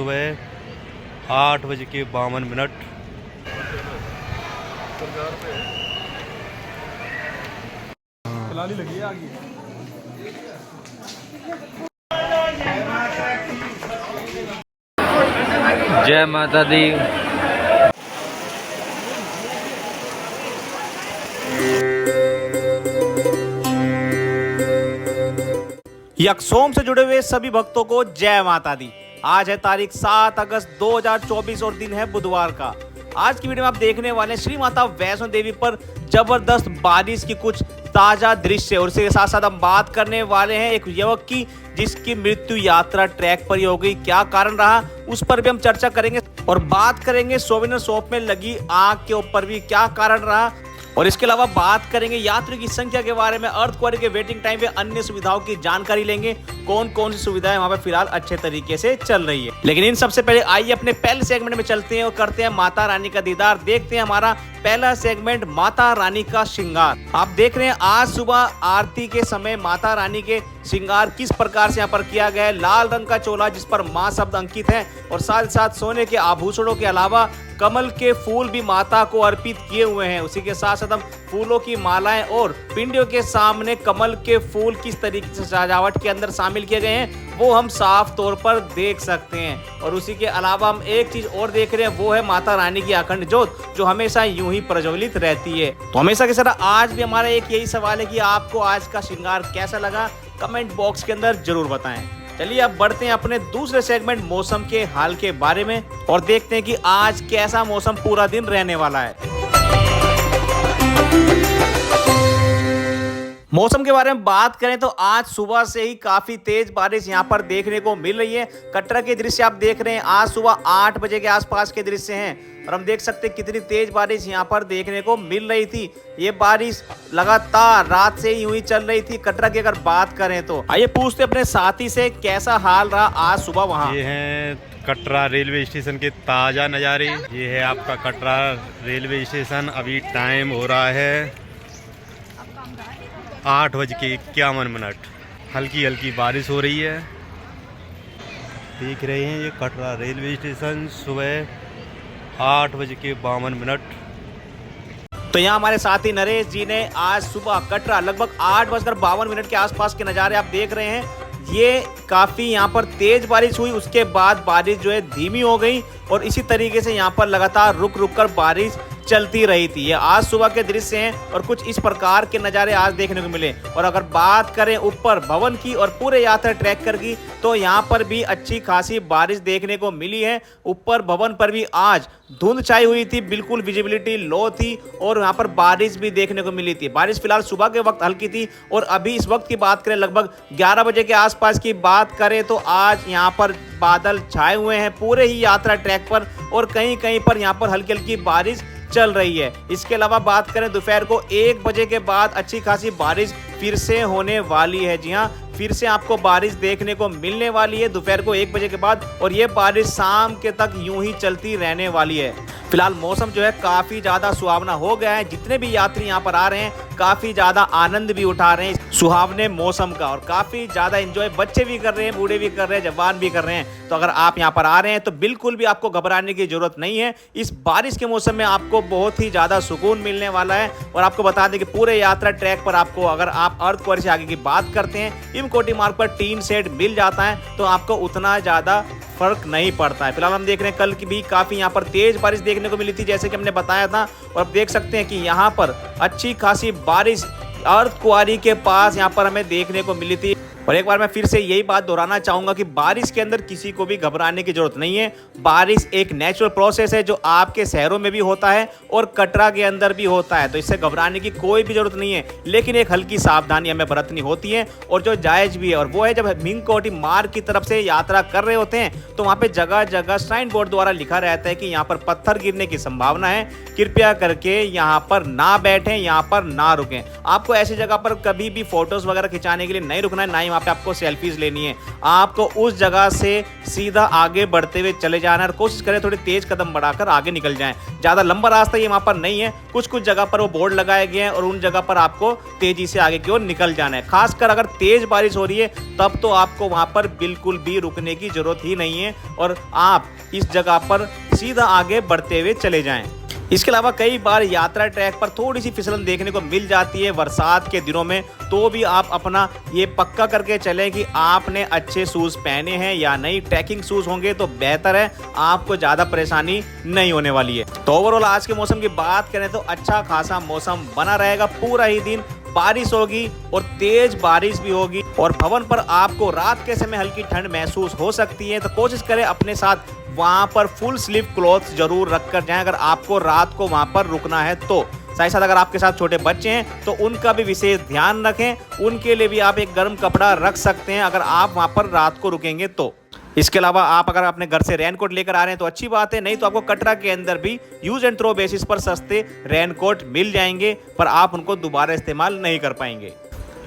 सुबह 8:52। फिलहाल ही लगी है आगे। जय माता दी। यकसोम से जुड़े हुए सभी भक्तों को जय माता दी। आज है तारीख 7 अगस्त 2024 और दिन है बुधवार का। आज की वीडियो में आप देखने वाले हैं श्री माता वैष्णो देवी पर जबरदस्त बारिश की कुछ ताजा दृश्य, और इसके साथ साथ हम बात करने वाले हैं एक युवक की जिसकी मृत्यु यात्रा ट्रैक पर ही हो गई। क्या कारण रहा उस पर भी हम चर्चा करेंगे, और बात करेंगे सोवेनियर शॉप में लगी आग के ऊपर भी क्या कारण रहा, और इसके अलावा बात करेंगे यात्रियों की संख्या के बारे में, अर्थ क्वारी के वेटिंग टाइम व अन्य सुविधाओं की जानकारी लेंगे। कौन कौन सी सुविधाएं वहां पे फिलहाल अच्छे तरीके से चल रही है। लेकिन इन सबसे पहले आइए अपने पहले सेगमेंट में चलते हैं और करते हैं माता रानी का दीदार। देखते हैं हमारा पहला सेगमेंट माता रानी का श्रृंगार। आप देख रहे हैं आज सुबह आरती के समय माता रानी के श्रृंगार किस प्रकार से यहाँ पर किया गया है। लाल रंग का चोला जिस पर माँ शब्द अंकित है, और साथ साथ सोने के आभूषणों के अलावा कमल के फूल भी माता को अर्पित किए हुए हैं। उसी के साथ साथ हम फूलों की मालाएं और पिंडियों के सामने कमल के फूल किस तरीके से सजावट के अंदर शामिल किए गए हैं वो हम साफ तौर पर देख सकते हैं। और उसी के अलावा हम एक चीज और देख रहे हैं, वो है माता रानी की अखंड ज्योत जो हमेशा यूं ही प्रज्वलित रहती है। तो हमेशा की तरह आज भी हमारा एक यही सवाल है कि आपको आज का श्रृंगार कैसा लगा, कमेंट बॉक्स के अंदर जरूर बताएं। चलिए अब बढ़ते हैं अपने दूसरे सेगमेंट मौसम के हाल के बारे में, और देखते हैं कि आज कैसा मौसम पूरा दिन रहने वाला है। मौसम के बारे में बात करें तो आज सुबह से ही काफी तेज बारिश यहाँ पर देखने को मिल रही है। कटरा के दृश्य आप देख रहे हैं, आज सुबह 8 बजे के आसपास के दृश्य हैं, और हम देख सकते हैं कितनी तेज बारिश यहाँ पर देखने को मिल रही थी। ये बारिश लगातार रात से ही यूं ही चल रही थी कटरा की अगर बात करें तो। आइए पूछते अपने साथी से कैसा हाल रहा आज सुबह वहाँ। ये है कटरा रेलवे स्टेशन के ताज़ा नज़ारे। ये है आपका कटरा रेलवे स्टेशन। अभी टाइम हो रहा है 8:51। हल्की हल्की बारिश हो रही है। देख रहे हैं ये कटरा रेलवे स्टेशन सुबह 8:52। तो यहाँ हमारे साथी नरेश जी ने आज सुबह कटरा लगभग 8:52 के आसपास के नज़ारे आप देख रहे हैं। ये काफ़ी यहाँ पर तेज बारिश हुई, उसके बाद बारिश जो है धीमी हो गई, और इसी तरीके से यहाँ पर लगातार रुक रुक कर बारिश चलती रही थी। ये आज सुबह के दृश्य हैं, और कुछ इस प्रकार के नज़ारे आज देखने को मिले। और अगर बात करें ऊपर भवन की और पूरे यात्रा ट्रैकर की, तो यहाँ पर भी अच्छी खासी बारिश देखने को मिली है। ऊपर भवन पर भी आज धुंध छाई हुई थी, बिल्कुल विजिबिलिटी लो थी, और यहाँ पर बारिश भी देखने को मिली थी। बारिश फिलहाल सुबह के वक्त हल्की थी, और अभी इस वक्त की बात करें लगभग 11 बजे के आसपास की बात करें तो आज यहाँ पर बादल छाए हुए हैं पूरे ही यात्रा ट्रैक पर, और कहीं कहीं पर यहाँ पर हल्की हल्की बारिश चल रही है। इसके अलावा बात करें दोपहर को 1 बजे के बाद अच्छी खासी बारिश फिर से होने वाली है। जी हाँ, फिर से आपको बारिश देखने को मिलने वाली है दोपहर को 1 बजे के बाद, और ये बारिश शाम के तक यूं ही चलती रहने वाली है। फिलहाल मौसम जो है काफी ज्यादा सुहावना हो गया है। जितने भी यात्री यहाँ पर आ रहे हैं काफी ज्यादा आनंद भी उठा रहे हैं सुहावने मौसम का, और काफी ज्यादा एंजॉय बच्चे भी कर रहे हैं, बूढ़े भी कर रहे हैं, जवान भी कर रहे हैं। तो अगर आप यहाँ पर आ रहे हैं तो बिल्कुल भी आपको घबराने की जरूरत नहीं है। इस बारिश के मौसम में आपको बहुत ही ज्यादा सुकून मिलने वाला है। और आपको बता दें कि पूरे यात्रा ट्रैक पर आपको, अगर आप अर्थ क्वारी से आगे की बात करते हैं, इमकोटी मार्ग पर टीन शेड मिल जाता है, तो आपको उतना ज्यादा फर्क नहीं पड़ता है। फिलहाल हम देख रहे हैं कल की भी काफी यहाँ पर तेज बारिश देखने को मिली थी जैसे कि हमने बताया था, और अब देख सकते हैं कि यहाँ पर अच्छी खासी बारिश अर्थ क्वारी के पास यहाँ पर हमें देखने को मिली थी। और एक बार मैं फिर से यही बात दोहराना चाहूंगा कि बारिश के अंदर किसी को भी घबराने की जरूरत नहीं है। बारिश एक नेचुरल प्रोसेस है जो आपके शहरों में भी होता है और कटरा के अंदर भी होता है, तो इससे घबराने की कोई भी जरूरत नहीं है। लेकिन एक हल्की सावधानी हमें बरतनी होती है, और जो जायज भी है, और वो है जब हिमकोटी मार्ग की तरफ से यात्रा कर रहे होते हैं तो वहाँ पे जगह जगह साइन बोर्ड द्वारा लिखा रहता है कि यहाँ पर पत्थर गिरने की संभावना है, कृपया करके यहाँ पर ना बैठें, यहाँ पर ना रुकें। आपको ऐसी जगह पर कभी भी फोटोज वगैरह खिंचाने के लिए नहीं रुकना है, ना ही वहाँ पे आपको सेल्फीज लेनी है, आपको उस जगह से सीधा आगे बढ़ते हुए चले जाना है और कोशिश करें थोड़ी तेज कदम बढ़ाकर आगे निकल जाएं। ज़्यादा लंबा रास्ता ये वहाँ पर नहीं है, कुछ कुछ जगह पर वो बोर्ड लगाए गए हैं और उन जगह पर आपको तेजी से आगे की ओर निकल जाना है। खासकर अगर तेज बारिश हो रही है तब तो आपको वहाँ पर बिल्कुल भी रुकने की जरूरत ही नहीं है और आप इस जगह पर सीधा आगे बढ़ते हुए चले जाएं। इसके अलावा कई बार यात्रा ट्रैक पर थोड़ी सी फिसलन देखने को मिल जाती है बरसात के दिनों में, तो भी आप अपना ये पक्का करके चलें कि आपने अच्छे शूज़ पहने हैं या नहीं। ट्रैकिंग शूज़ होंगे तो बेहतर है, आपको ज़्यादा परेशानी नहीं होने वाली है। तो ओवरऑल आज के मौसम की बात करें तो अच्छा खासा मौसम बना रहेगा, पूरा ही दिन बारिश होगी और तेज बारिश भी होगी और भवन पर आपको रात के समय हल्की ठंड महसूस हो सकती है। तो कोशिश करें अपने साथ वहां पर फुल स्लीव क्लॉथ्स जरूर रख कर जाएं अगर आपको रात को वहां पर रुकना है तो। साथ ही साथ अगर आपके साथ छोटे बच्चे हैं तो उनका भी विशेष ध्यान रखें, उनके लिए भी आप एक गर्म कपड़ा रख सकते हैं अगर आप वहां पर रात को रुकेंगे तो। इसके अलावा आप अगर अपने घर से रेनकोट लेकर आ रहे हैं तो अच्छी बात है, नहीं तो आपको कटरा के अंदर भी यूज एंड थ्रो बेसिस पर सस्ते रेनकोट मिल जाएंगे, पर आप उनको दोबारा इस्तेमाल नहीं कर पाएंगे।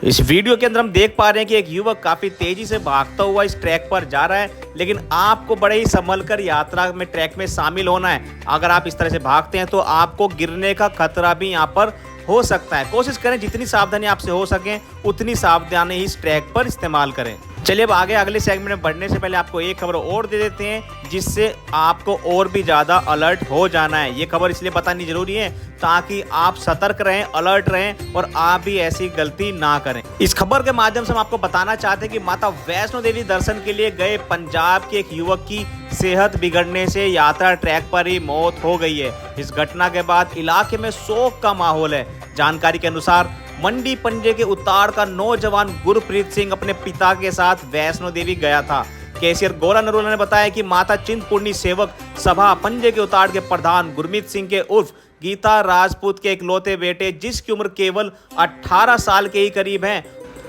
इस वीडियो के अंदर हम देख पा रहे हैं कि एक युवक काफी तेजी से भागता हुआ इस ट्रैक पर जा रहा है, लेकिन आपको बड़े ही संभल कर यात्रा में ट्रैक में शामिल होना है। अगर आप इस तरह से भागते हैं तो आपको गिरने का खतरा भी यहाँ पर हो सकता है। कोशिश करें जितनी सावधानी आपसे हो सके उतनी सावधानी इस ट्रैक पर इस्तेमाल करें। चलिए अब आगे अगले सेगमेंट में बढ़ने से पहले आपको एक खबर और दे देते हैं जिससे आपको और भी ज़्यादा अलर्ट हो जाना है। ये खबर इसलिए बतानी जरूरी है ताकि आप सतर्क रहें, अलर्ट रहें और आप भी ऐसी गलती ना करें। इस खबर के माध्यम से हम आपको बताना चाहते हैं कि माता वैष्णो देवी दर्शन के लिए गए पंजाब के एक युवक की सेहत बिगड़ने से यात्रा ट्रैक पर ही मौत हो गई है। इस घटना के बाद इलाके में शोक का माहौल है। जानकारी के अनुसार मंडी पंजे के उताड़ का नौजवान गुरप्रीत सिंह अपने पिता के साथ वैष्णो देवी गया था। कैशियर गोरा नरोला ने बताया कि माता चिंतपूर्णी सेवक सभा पंजे के उताड़ के प्रधान गुरमीत सिंह के उर्फ गीता राजपूत के इकलौते बेटे, जिसकी उम्र केवल 18 साल के ही करीब है,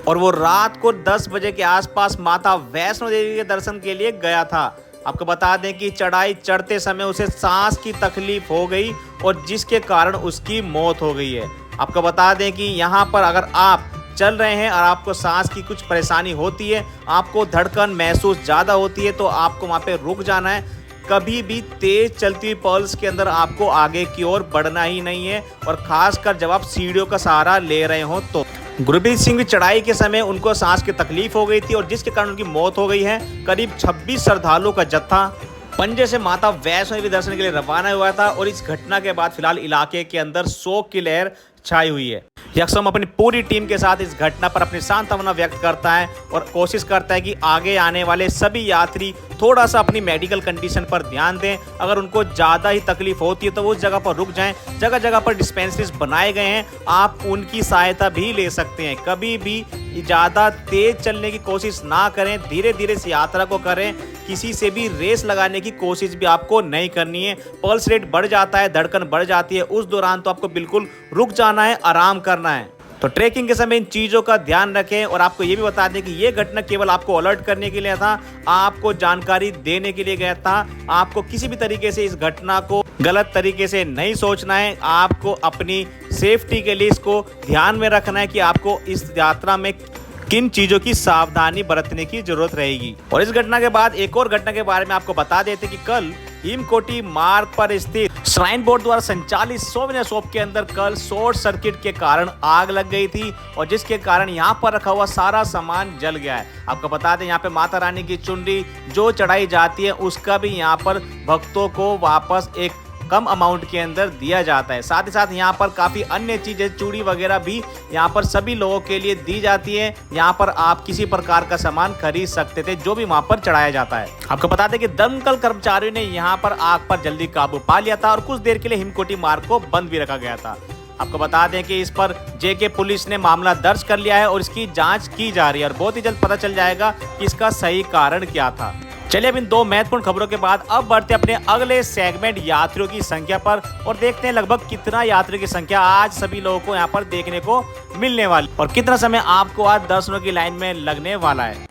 और वो रात को 10 बजे के आसपास माता वैष्णो देवी के दर्शन के लिए गया था। आपको बता दें कि चढ़ाई चढ़ते समय उसे सांस की तकलीफ हो गई और जिसके कारण उसकी मौत हो गई है। आपको बता दें कि यहाँ पर अगर आप चल रहे हैं और आपको सांस की कुछ परेशानी होती है, आपको धड़कन महसूस ज़्यादा होती है, तो आपको वहाँ पे रुक जाना है। कभी भी तेज चलती हुई पल्स के अंदर आपको आगे की ओर बढ़ना ही नहीं है, और खासकर जब आप सीढ़ियों का सहारा ले रहे हो तो। गुरप्रीत सिंह की चढ़ाई के समय उनको सांस की तकलीफ हो गई थी और जिसके कारण उनकी मौत हो गई है। करीब 26 श्रद्धालुओं का जत्था पंजे से माता वैष्णो देवी दर्शन के लिए रवाना हुआ था और इस घटना के बाद फिलहाल इलाके के अंदर शोक की लहर छाई हुई है। यक्षम अपनी पूरी टीम के साथ इस घटना पर अपनी सांत्वना व्यक्त करता है और कोशिश करता है कि आगे आने वाले सभी यात्री थोड़ा सा अपनी मेडिकल कंडीशन पर ध्यान दें। अगर उनको ज़्यादा ही तकलीफ होती है तो वो उस जगह पर रुक जाएं। जगह जगह पर डिस्पेंसरीज बनाए गए हैं, आप उनकी सहायता भी ले सकते हैं। कभी भी ज़्यादा तेज चलने की कोशिश ना करें, धीरे धीरे इस यात्रा को करें। किसी से भी रेस लगाने की कोशिश भी आपको नहीं करनी है। पल्स रेट बढ़ जाता है, धड़कन बढ़ जाती है, उस दौरान तो आपको बिल्कुल रुक जाना है, आराम करना है। तो ट्रैकिंग के समय इन चीज़ों का ध्यान रखें। और आपको ये भी बता दें कि ये घटना केवल आपको अलर्ट करने के लिए था, आपको जानकारी देने के लिए गया था। आपको किसी भी तरीके से इस घटना को गलत तरीके से नहीं सोचना है। आपको अपनी सेफ्टी के लिए इसको ध्यान में रखना है कि आपको इस यात्रा में किन चीजों की सावधानी बरतने की जरूरत रहेगी। और इस घटना के बाद एक और घटना के बारे में आपको बता देते कि कल हिमकोटी मार्ग पर स्थित श्राइन बोर्ड द्वारा संचालित सोवेनियर शॉप के अंदर कल शॉर्ट सर्किट के कारण आग लग गई थी और जिसके कारण यहां पर रखा हुआ सारा सामान जल गया है। आपको बता दें यहाँ पे माता रानी की चुनरी जो चढ़ाई जाती है उसका भी यहाँ पर भक्तों को वापस एक कम अमाउंट के अंदर दिया जाता है। साथ ही साथ यहाँ पर काफ़ी अन्य चीज़ें, चूड़ी वगैरह भी यहाँ पर सभी लोगों के लिए दी जाती है। यहाँ पर आप किसी प्रकार का सामान खरीद सकते थे जो भी वहाँ पर चढ़ाया जाता है। आपको बता दें कि दमकल कर्मचारियों ने यहाँ पर आग पर जल्दी काबू पा लिया था और कुछ देर के लिए हिमकोटी मार्ग को बंद भी रखा गया था। आपको बता दें कि इस पर जेके पुलिस ने मामला दर्ज कर लिया है और इसकी जाँच की जा रही है और बहुत ही जल्द पता चल जाएगा कि इसका सही कारण क्या था। चलिए अब इन दो महत्वपूर्ण खबरों के बाद अब बढ़ते अपने अगले सेगमेंट यात्रियों की संख्या पर और देखते हैं लगभग कितना यात्रियों की संख्या आज सभी लोगों को यहाँ पर देखने को मिलने वाली और कितना समय आपको आज दर्शनों की लाइन में लगने वाला है।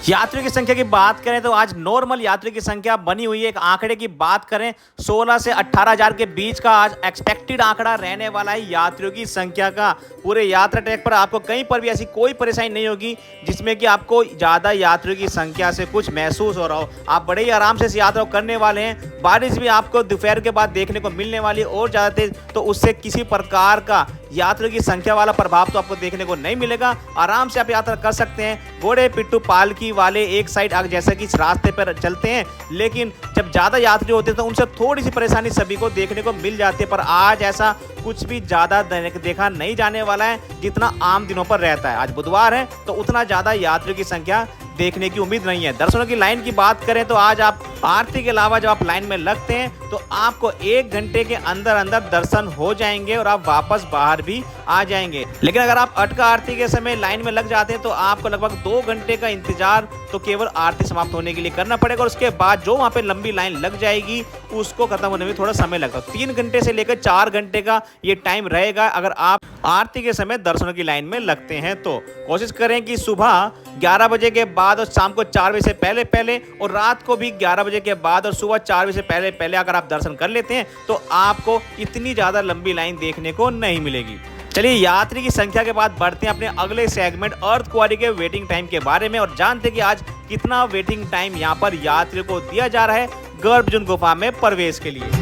यात्रियों की संख्या की बात करें तो आज नॉर्मल यात्री की संख्या बनी हुई है। एक आंकड़े की बात करें 16 से 18,000 के बीच का आज एक्सपेक्टेड आंकड़ा रहने वाला है यात्रियों की संख्या का। पूरे यात्रा ट्रैक पर आपको कहीं पर भी ऐसी कोई परेशानी नहीं होगी जिसमें कि आपको ज़्यादा यात्रियों की संख्या से कुछ महसूस हो रहा हो। आप बड़े ही आराम से इस यात्रा को करने वाले हैं। बारिश भी आपको दोपहर के बाद देखने को मिलने वाली है और ज़्यादा तेज, तो उससे किसी प्रकार का यात्रियों की संख्या वाला प्रभाव तो आपको देखने को नहीं मिलेगा। आराम से आप यात्रा कर सकते हैं। घोड़े पिट्ठू पालकी वाले एक साइड जैसा कि इस रास्ते पर चलते हैं, लेकिन जब ज़्यादा यात्री होते हैं तो उनसे थोड़ी सी परेशानी सभी को देखने को मिल जाती है। पर आज ऐसा कुछ भी ज़्यादा देखा नहीं जाने वाला है जितना आम दिनों पर रहता है। आज बुधवार है तो उतना ज़्यादा यात्रियों की संख्या देखने की उम्मीद नहीं है। दर्शनों की लाइन की बात करें तो आज आप आरती के अलावा जब आप लाइन में लगते हैं तो आपको 1 घंटे के अंदर अंदर दर्शन हो जाएंगे और आप वापस बाहर भी आ जाएंगे। लेकिन अगर आप अटका आरती के समय लाइन में लग जाते हैं तो आपको लगभग 2 घंटे का इंतजार तो केवल आरती समाप्त होने के लिए करना पड़ेगा और उसके बाद जो वहाँ पे लंबी लाइन लग जाएगी उसको खत्म होने में थोड़ा समय लगता है। 3 घंटे से लेकर 4 घंटे का ये टाइम रहेगा अगर आप आरती के समय दर्शनों की लाइन में लगते हैं। तो कोशिश करें कि सुबह 11 बजे के बाद और शाम को 4 बजे से पहले पहले और रात को भी 11 बजे के बाद और सुबह 4 बजे से पहले पहले अगर आप दर्शन कर लेते हैं तो आपको इतनी ज़्यादा लंबी लाइन देखने को नहीं मिलेगी। चलिए यात्री की संख्या के बाद बढ़ते हैं अपने अगले सेगमेंट अर्थ क्वारी के वेटिंग टाइम के बारे में और जानते हैं कि आज कितना वेटिंग टाइम यहाँ पर यात्रियों को दिया जा रहा है गर्भजून गुफा में प्रवेश के लिए।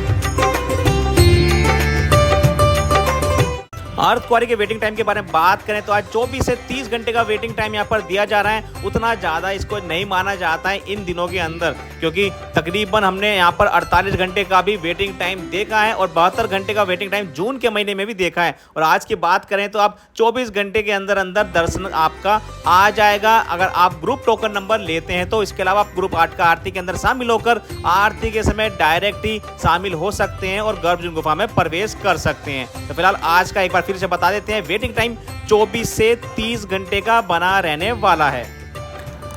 अर्थ क्वारी के वेटिंग टाइम के बारे में बात करें तो आज 24 से 30 घंटे का वेटिंग टाइम यहाँ पर दिया जा रहा है। उतना ज़्यादा इसको नहीं माना जाता है इन दिनों के अंदर, क्योंकि तकरीबन हमने यहाँ पर 48 घंटे का भी वेटिंग टाइम देखा है और 72 घंटे का वेटिंग टाइम जून के महीने में भी देखा है। और आज की बात करें तो आप 24 घंटे के अंदर अंदर दर्शन आपका आ जाएगा अगर आप ग्रुप टोकन नंबर लेते हैं तो। इसके अलावा आप ग्रुप 8 का आरती के अंदर शामिल होकर आरती के समय डायरेक्ट ही शामिल हो सकते हैं और गर्भजून गुफा में प्रवेश कर सकते हैं। तो फिलहाल आज का एक बार फिर से बता देते हैं, वेटिंग टाइम 24 से 30 घंटे का बना रहने वाला है।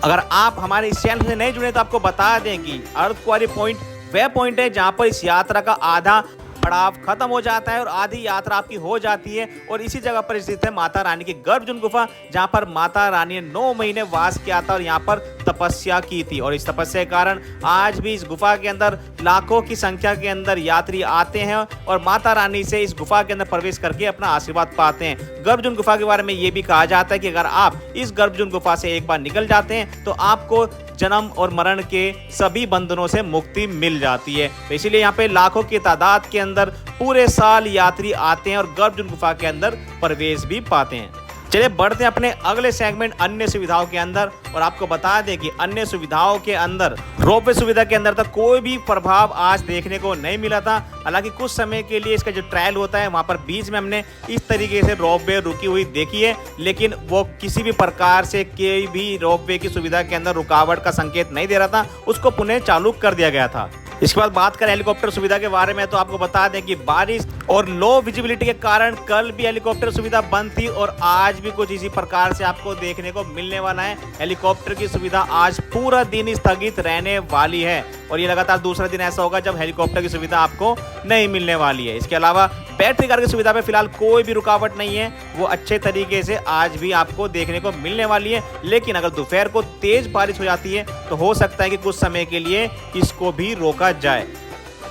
अगर आप हमारे इस चैनल से नहीं जुड़े तो आपको बता दें कि अर्थ क्वारी पॉइंट वह पॉइंट है जहां पर इस यात्रा का आधा पड़ाव खत्म हो जाता है और आधी यात्रा आपकी हो जाती है। और इसी जगह पर स्थित है माता रानी की गर्भजून गुफा, जहां पर माता रानी ने 9 महीने वास किया था और यहां पर तपस्या की थी। और इस तपस्या के कारण आज भी इस गुफा के अंदर लाखों की संख्या के अंदर यात्री आते हैं और माता रानी से इस गुफा के अंदर प्रवेश करके अपना आशीर्वाद पाते हैं। गर्भजून गुफा के बारे में ये भी कहा जाता है कि अगर आप इस गर्भजून गुफा से एक बार निकल जाते हैं तो आपको जन्म और मरण के सभी बंधनों से मुक्ति मिल जाती है। तो इसीलिए यहाँ पे लाखों की तादाद के अंदर पूरे साल यात्री आते हैं और गर्भजून गुफा के अंदर प्रवेश भी पाते हैं। चलिए बढ़ते हैं अपने अगले सेगमेंट अन्य सुविधाओं के अंदर और आपको बता दें कि अन्य सुविधाओं के अंदर रोपवे सुविधा के अंदर तक कोई भी प्रभाव आज देखने को नहीं मिला था। हालांकि कुछ समय के लिए इसका जो ट्रायल होता है वहां पर बीच में हमने इस तरीके से रोपवे रुकी हुई देखी है, लेकिन वो किसी भी प्रकार से कोई भी रोपवे की सुविधा के अंदर रुकावट का संकेत नहीं दे रहा था, उसको पुनः चालू कर दिया गया था। इसके बाद बात करें हेलीकॉप्टर सुविधा के बारे में तो आपको बता दें कि बारिश और लो विजिबिलिटी के कारण कल भी हेलीकॉप्टर सुविधा बंद थी और आज भी कुछ इसी प्रकार से आपको देखने को मिलने वाला है। हेलीकॉप्टर की सुविधा आज पूरा दिन स्थगित रहने वाली है और ये लगातार दूसरा दिन ऐसा होगा जब हेलीकॉप्टर की सुविधा आपको नहीं मिलने वाली है। इसके अलावा बैटरी कार की सुविधा पे फिलहाल कोई भी रुकावट नहीं है, वो अच्छे तरीके से आज भी आपको देखने को मिलने वाली है। लेकिन अगर दोपहर को तेज बारिश हो जाती है तो हो सकता है कि कुछ समय के लिए इसको भी रोका जाए।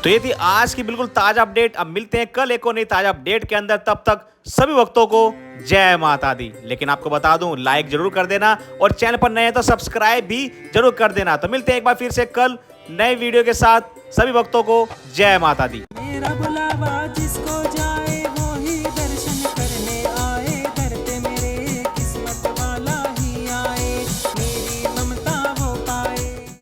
तो ये थी आज की बिल्कुल ताजा अपडेट। अब मिलते हैं कल एक और नई ताजा अपडेट के अंदर, तब तक सभी भक्तों को जय माता दी। लेकिन आपको बता दूं, लाइक जरूर कर देना और चैनल पर नए हैं तो सब्सक्राइब भी जरूर कर देना। तो मिलते हैं एक बार फिर से कल नए वीडियो के साथ। सभी भक्तों को जय माता दी।